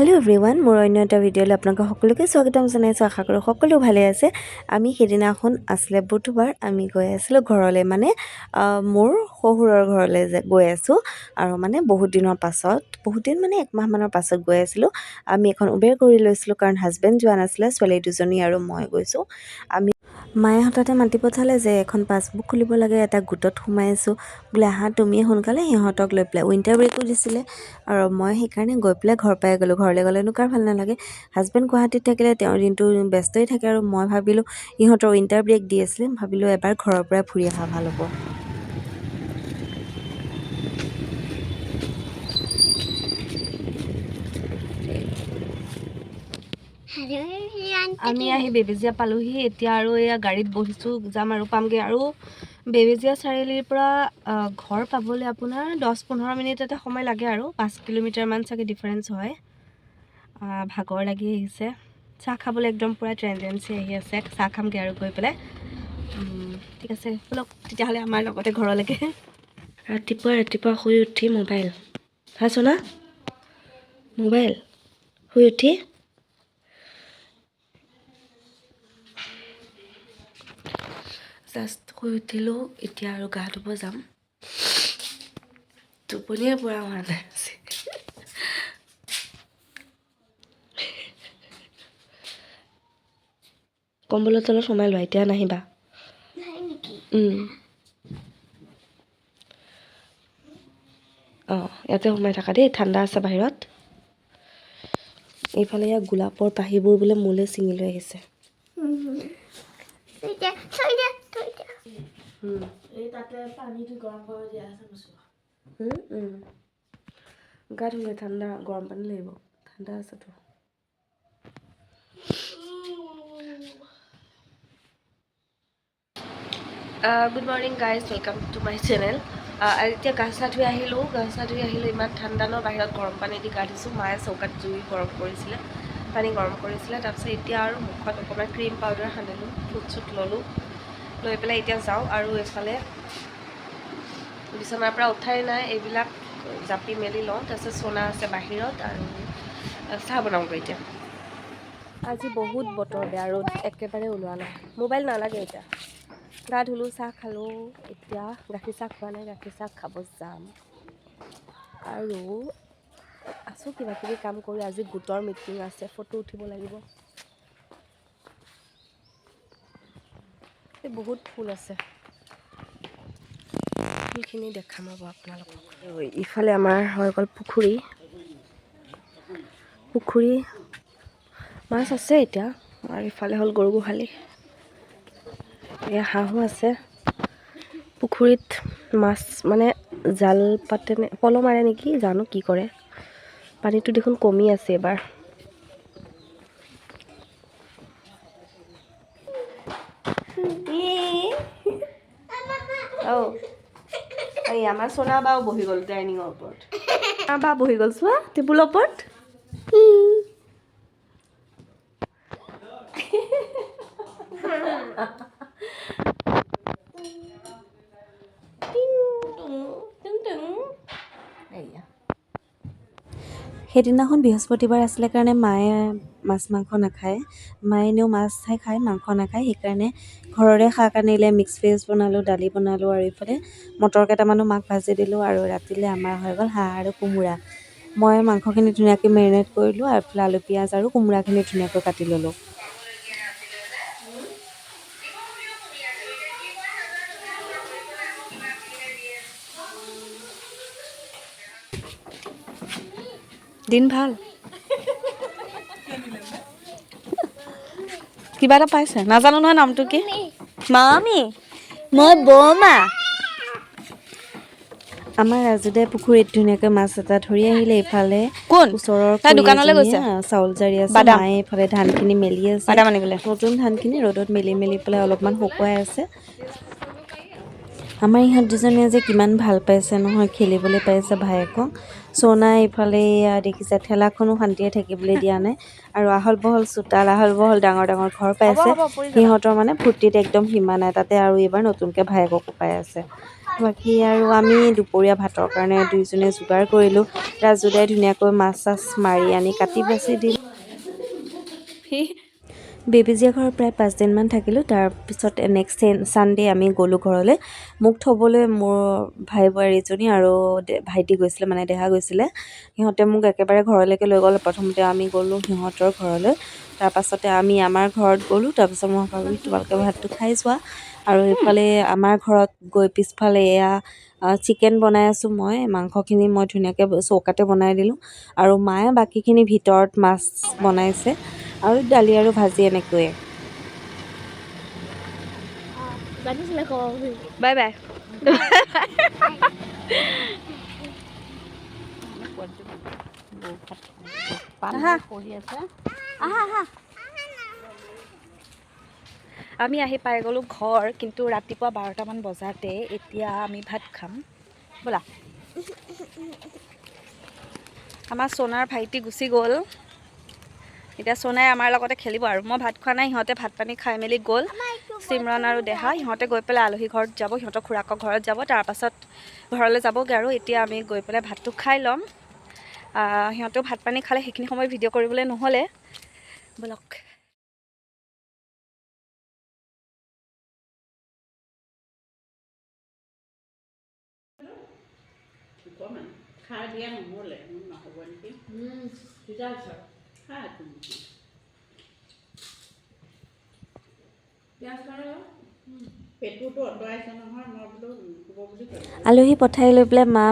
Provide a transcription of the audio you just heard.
Hello everyone मोर अन्य এটা ভিডিঅ'লৈ আপোনালোক সকলোকে স্বাগতম জনাইছো আশা কৰো সকলো ভালে আছে আমি হেদিনাখন আসলে বুধবাৰ আমি গৈ আছিলো ঘৰলে মানে মোৰ শহুৰৰ ঘৰলে গৈ আছো আৰু মানে বহুত দিনৰ পাছত বহুত দিন মানে এক মাহ মানৰ পাছত গৈ আছিলো আমি এখন উবেৰ কৰি লৈছিলো কাৰণ হাজবেণ্ড যোৱা নাছিলে ছোৱালী দুজনী আৰু মই গৈছো আমি মায়ে হঠাতে মাতি পঠালে যে এখন পাছবুক খুলিব লাগে এটা গোটত সোমাইছো বোলে আহা তুমি সোনকালে সিহঁতক লৈ পেলাই উইণ্টাৰ ব্ৰেকো দিছিলে আৰু মই সেইকাৰণে গৈ পেলাই ঘৰ পাই গ'লো ঘৰলৈ গ'লেনো কাৰ ভাল নালাগে হাজবেণ্ড গুৱাহাটীত থাকিলে তেওঁৰ দিনটো ব্যস্তই থাকে আৰু মই ভাবিলোঁ ইহঁতৰ উইণ্টাৰ ব্ৰেক দি আছিলে ভাবিলোঁ এবাৰ ঘৰৰ পৰা ফুৰি অহা ভাল হ'ব আমি আহি বেবেজিয়া পালোহি এতিয়া আৰু এয়া গাড়ীত বহিছোঁ যাম আৰু পামগৈ আৰু বেবেজিয়া চাৰিআলিৰ পৰা ঘৰ পাবলৈ আপোনাৰ 10-15 মিনিট এটা সময় লাগে আৰু 5 কিলোমিটাৰমান চাগে ডিফাৰেঞ্চ হয় ভাগৰ লাগি আহিছে চাহ খাবলৈ একদম পুৰা টেণ্ডেঞ্চি আহি আছে চাহ খামগৈ আৰু গৈ পেলাই ঠিক আছে বলক তেতিয়াহ'লে আমাৰ লগতে ঘৰলৈকে ৰাতিপুৱা শুই উঠি মোবাইল হা সোনা মোবাইল শুই উঠি জাষ্ট শুই উঠিলোঁ এতিয়া আৰু গা ধুব যাম টোপনিয়ে পৰা হোৱা নাই কম্বলৰ তলত সোমাই লোৱা এতিয়া নাহিবা অঁ ইয়াতে সোমাই থাকা দেই ঠাণ্ডা আছে বাহিৰত এইফালে ইয়াৰ গোলাপৰ পাহিবোৰ বোলে মোলৈ ছিঙি লৈ আহিছে গা ধুলে ঠাণ্ডা গৰম পানী লাগিব ঠাণ্ডা আছেতো good morning guys welcome to my channel এতিয়া গা চা ধুই আহিলোঁ ইমান ঠাণ্ডা ন বাহিৰত গৰম পানী দি গা ধুইছোঁ মায়ে চৌকাত জুই গৰম কৰিছিলে পানী গৰম কৰিছিলে তাৰপিছত এতিয়া আৰু মুখত অকণমান ক্ৰীম পাউডাৰ সানিলোঁ ফুট চুট ল'লোঁ লৈ পেলাই এতিয়া যাওঁ আৰু এইফালে বিচনাৰ পৰা উঠাই নাই এইবিলাক জাপি মেলি লওঁ তাৰপিছত সোনা আছে বাহিৰত আৰু চাহ বনাওঁগৈ এতিয়া আজি বহুত বতৰ বেয়া ৰ'দ একেবাৰে ওলোৱা নাই মোবাইল নালাগে এতিয়া গা ধুলোঁ চাহ খালোঁ এতিয়া গাখীৰ চাহ খোৱা নাই গাখীৰ চাহ খাব যাম আৰু আছোঁ কিবা কিবি কাম কৰি আজি গোটৰ মিটিং আছে ফটো উঠিব লাগিব বহুত ফুল আছে ফুলখিনি দেখাম ৰ'ব আপোনালোকক ইফালে আমাৰ হৈ গ'ল পুখুৰী মাছ আছে এতিয়া আৰু ইফালে হ'ল গৰু গোহালি এয়া হাঁহো আছে পুখুৰীত মাছ মানে জাল পাতে নে পল মাৰে নেকি জানো কি কৰে পানীটো দেখোন কমি আছে এবাৰ এই আমাৰ সোনা বাও বহি গ'ল ডাইনিঙৰ ওপৰত বা বহি গ'ল চোৱা টেবুলৰ ওপৰত সেইদিনাখন বৃহস্পতিবাৰ আছিলে কাৰণে মায়ে মাছ মাংস নাখায় মায়ে এনেও মাছহে খায় মাংস নাখায় সেইকাৰণে ঘৰৰে শাক আনিলে মিক্স ভেজ বনালোঁ দালি বনালোঁ আৰু এইফালে মটৰ কেইটামানো মাক ভাজি দিলোঁ আৰু ৰাতিলৈ আমাৰ হৈ গ'ল হাঁহ আৰু কোমোৰা মই মাংসখিনি ধুনীয়াকৈ মেৰিনেট কৰিলোঁ আৰু এইফালে আলু পিঁয়াজ আৰু কোমোৰাখিনি ধুনীয়াকৈ কাটি ল'লোঁ দিন ভাল কিবা এটা পাইছে নাজানো নহয় নামটো কি মামী মই বৌমা আমাৰ ৰাজুদাই পুখুৰীত ধুনীয়াকৈ মাছ এটা ধৰি আহিলে এইফালে কোন ওচৰৰ দোকানলৈ গৈছে চাউল জাৰি আছে মায়ে এইফালে ধানখিনি মেলি আছে নতুন ধানখিনি ৰ'দত মেলি পেলাই অলপমান শুকুৱাই আছে আমাৰ ইহঁত দুজনীয়ে যে কিমান ভাল পাইছে নহয়, খেলিবলৈ পাইছে ভায়েকক। সোনা এইফালে এয়া দেখিছে ঠেলাখনো শান্তিয়ে থাকিবলৈ দিয়া নাই। আৰু আহল বহল চোতাল, আহল বহল ডাঙৰ ডাঙৰ ঘৰ পাইছে। সিহঁতৰ মানে ফূৰ্তিত একদম সীমা নাই, তাতে আৰু এইবাৰ নতুনকৈ ভায়েককো পাই আছে। বাকী আৰু আমি দুপৰীয়া ভাতৰ কাৰণে দুইজনে যোগাৰ কৰিলোঁ। ৰাজু দাই ধুনীয়াকৈ মাছ চাছ মাৰি আনি কাটি বাচি দিলে। বেবেজীয়া ঘৰত প্ৰায় 5 দিনমান থাকিলোঁ। তাৰপিছত নেক্সট ছানডে আমি গ'লোঁ ঘৰলৈ। মোক থ'বলৈ মোৰ ভাই বোৱাৰীজনী আৰু ভাইটি গৈছিলে, মানে দেহা গৈছিলে। সিহঁতে মোক একেবাৰে ঘৰলৈকে লৈ গ'ল। প্ৰথমতে আমি গ'লোঁ সিহঁতৰ ঘৰলৈ, তাৰপাছতে আমি আমাৰ ঘৰত গ'লোঁ। তাৰপিছত মই ভাবিলোঁ তোমালোকে ভাতটো খাই যোৱা। আৰু এইফালে আমাৰ ঘৰত গৈ পিছফালে এয়া চিকেন বনাই আছোঁ মই। মাংসখিনি মই ধুনীয়াকৈ চৌকাতে বনাই দিলোঁ। আৰু মায়ে বাকীখিনি ভিতৰত মাছ বনাইছে আৰু দালি আৰু ভাজি এনেকৈয়ে। Bye bye. আমি আহি পাই গ'লোঁ ঘৰ, কিন্তু ৰাতিপুৱা 12টামান বজাতে। এতিয়া আমি ভাত খাম ব'লা। আমাৰ সোনাৰ ভাইটি গুচি গ'ল। এতিয়া সোনাই আমাৰ লগতে খেলিব আৰু। মই ভাত খোৱা নাই, সিহঁতে ভাত পানী খাই মেলি গ'ল। চিমৰন আৰু দেহা সিহঁতে গৈ পেলাই আলহী ঘৰত যাব, সিহঁতৰ খুৰাকৰ ঘৰত যাব। তাৰপাছত ঘৰলৈ যাবগৈ আৰু। এতিয়া আমি গৈ পেলাই ভাতটো খাই ল'ম। সিহঁতেও ভাত পানী খালে, সেইখিনি সময় ভিডিঅ' কৰিবলৈ নহ'লে। ব'লক। খাৰ দিয়া নহ'লে নহ'ব নেকি? আলহী পঠাই লৈ পেলাই মা